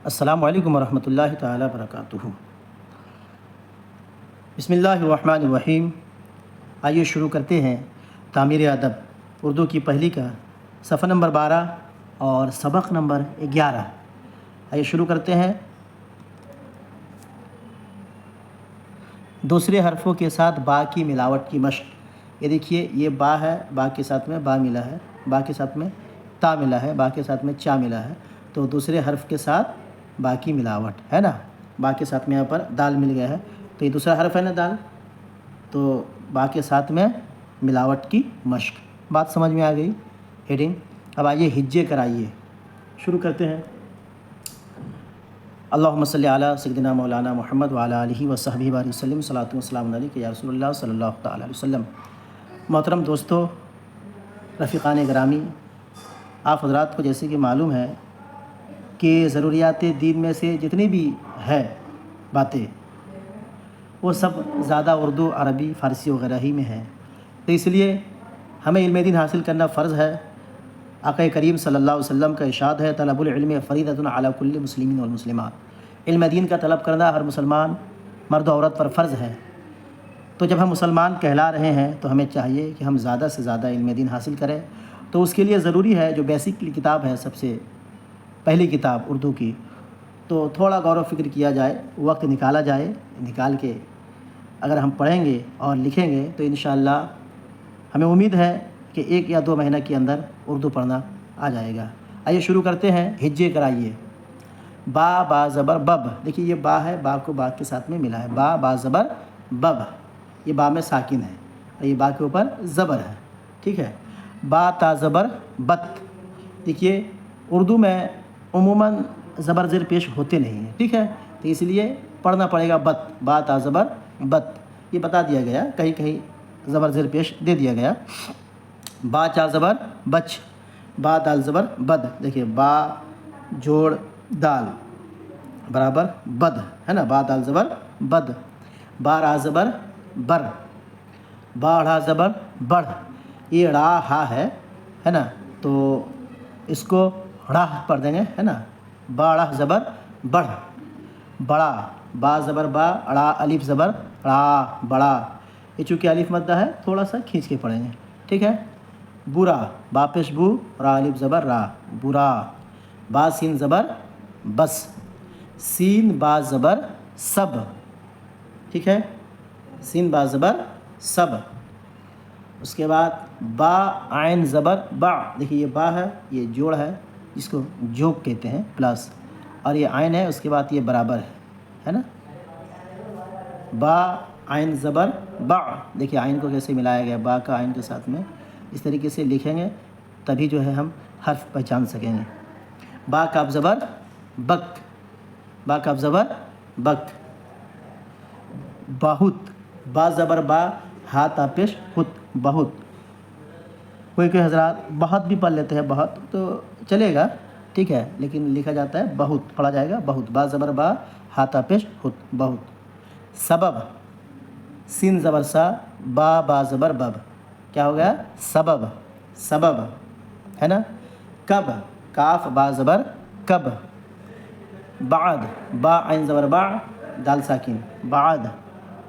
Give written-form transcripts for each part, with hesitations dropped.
السلام علیکم ورحمۃ اللہ تعالیٰ وبرکاتہ۔ بسم اللہ الرحمن الرحیم۔ آئیے شروع کرتے ہیں تعمیر ادب اردو کی پہلی کا صفحہ نمبر 12 اور سبق نمبر 11۔ آئیے شروع کرتے ہیں۔ دوسرے حرفوں کے ساتھ با کی ملاوٹ کی مشق۔ یہ دیکھیے، یہ با ہے، با کے ساتھ میں با ملا ہے، با کے ساتھ میں تا ملا ہے، با کے ساتھ میں چا ملا ہے، تو دوسرے حرف کے ساتھ با کی ملاوٹ ہے نا۔ با کے ساتھ میں یہاں پر دال مل گیا ہے، تو یہ دوسرا حرف ہے نا دال، تو با کے ساتھ میں ملاوٹ کی مشق۔ بات سمجھ میں آ گئی؟ ہیڈنگ۔ اب آئیے ہجے کرائیے، شروع کرتے ہیں۔ اللہم صلی علی سیدنا مولانا محمد وعلی آلہ وصحبہ بارک وسلم، صلاۃ و سلام علیک یا رسول اللہ صلی اللہ تعالیٰ علیہ وسلم۔ محترم دوستو، رفیقان گرامی، آپ حضرات کو جیسے کہ معلوم ہے کہ ضروریات دین میں سے جتنی بھی ہے باتیں، وہ سب زیادہ اردو، عربی، فارسی وغیرہ ہی میں ہیں، تو اس لیے ہمیں علم دین حاصل کرنا فرض ہے۔ آقا کریم صلی اللہ علیہ وسلم کا ارشاد ہے، طلب العلم فریضۃ علی کل مسلم والمسلمات۔ علم دین کا طلب کرنا ہر مسلمان مرد و عورت پر فرض ہے۔ تو جب ہم مسلمان کہلا رہے ہیں تو ہمیں چاہیے کہ ہم زیادہ سے زیادہ علم دین حاصل کریں، تو اس کے لیے ضروری ہے جو بیسک کتاب ہے، سب سے پہلی کتاب اردو کی، تو تھوڑا غور و فکر کیا جائے، وقت نکالا جائے، نکال کے اگر ہم پڑھیں گے اور لکھیں گے تو انشاءاللہ ہمیں امید ہے کہ 1 یا 2 مہینہ کے اندر اردو پڑھنا آ جائے گا۔ آئیے شروع کرتے ہیں، ہجے کرائیے۔ با، با زبر بب، دیکھیے یہ با ہے، با کو با کے ساتھ میں ملا ہے، با، با زبر بب، یہ با میں ساکن ہے اور یہ با کے اوپر زبر ہے، ٹھیک ہے۔ با تا زبر بت، دیکھیے اردو میں عموماً زبر زیر پیش ہوتے نہیں ہیں، ٹھیک ہے، تو اس لیے پڑھنا پڑے گا بت، با تا زبر بت، یہ بتا دیا گیا، کہیں کہیں زبر زیر پیش دے دیا گیا۔ با چا زبر بچ، با دال زبر بد، دیکھیے با جوڑ دال برابر بد ہے نا، با دال زبر بد۔ با را زبر بر، با ڑھا زبر بڑھ، یہ ڑا ہا ہے نا، تو اس کو ڑا پڑھ دیں گے ہے نا، با ڑا زبر بڑھ، بڑا، با زبر با، ڑا الف زبر ڑا، بڑا، یہ چونکہ الف مدہ ہے تھوڑا سا کھینچ کے پڑھیں گے، ٹھیک ہے۔ برا، با پیش بو، را الف زبر را، برا۔ با سین زبر بس، سین با زبر سب، ٹھیک ہے، سین با زبر سب۔ اس کے بعد با عین زبر با، دیکھیے یہ با ہے، یہ جوڑ ہے جس کو جوک کہتے ہیں پلس، اور یہ عین ہے، اس کے بعد یہ برابر ہے نا۔ با عین زبر با، دیکھیے عین کو کیسے ملایا گیا، با کا عین کے ساتھ میں، اس طریقے سے لکھیں گے تبھی جو ہے ہم حرف پہچان سکیں گے۔ با کاف زبر بک، با کاف زبر بک۔ بہت، با زبر با، ہا تا پیش ہت، بہت۔ کوئی حضرات بہت بھی پڑھ لیتے ہیں، بہت تو چلے گا، ٹھیک ہے، لیکن لکھا جاتا ہے بہت، پڑھا جائے گا بہت، با زبر با، ہا تا پیش ہت، بہت۔ سبب، سین زبر سا، با زبر بب، کیا ہو گیا؟ سبب، سبب ہے نا۔ کب، کاف با زبر کب۔ بعد، با عین زبر با، دال ساکن، بعد،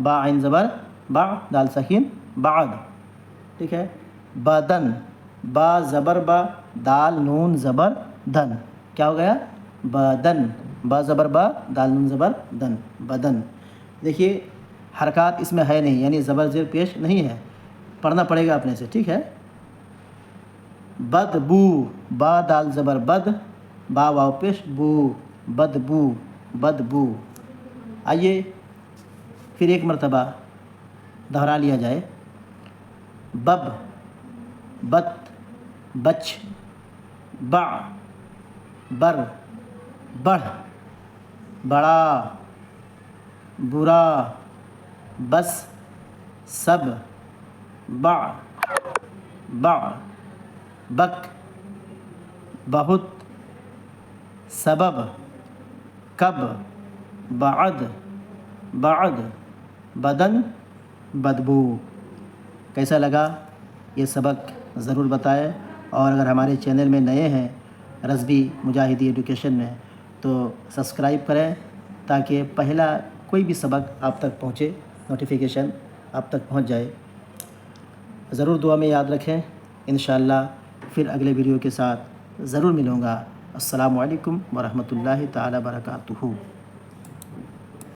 با عین زبر با، دال ساکن، بعد، ٹھیک ہے۔ بدن، با زبر با، دال نون زبر دن، کیا ہو گیا؟ بدن، با زبر با، دال نون زبر دن، بدن۔ دیکھیے حرکات اس میں ہے نہیں، یعنی زبر زیر پیش نہیں ہے، پڑھنا پڑے گا اپنے سے، ٹھیک ہے۔ بدبو، با دال زبر بد، با واو پیش بو، بدبو، بدبو۔ آئیے پھر ایک مرتبہ دہرا لیا جائے۔ بب، بت، بچ، بع، بر، بڑھ، بڑا، برا، بس، سب، بع، بع، بک، بہت، سبب، کب، بعد، بعد، بدن، بدبو۔ کیسا لگا یہ سبق ضرور بتائیں، اور اگر ہمارے چینل میں نئے ہیں رضوی مجاہدی ایڈوکیشن میں، تو سبسکرائب کریں تاکہ پہلا کوئی بھی سبق آپ تک پہنچے، نوٹیفیکیشن آپ تک پہنچ جائے۔ ضرور دعا میں یاد رکھیں، انشاءاللہ پھر اگلے ویڈیو کے ساتھ ضرور ملوں گا۔ السلام علیکم ورحمۃ اللہ تعالیٰ وبرکاتہ۔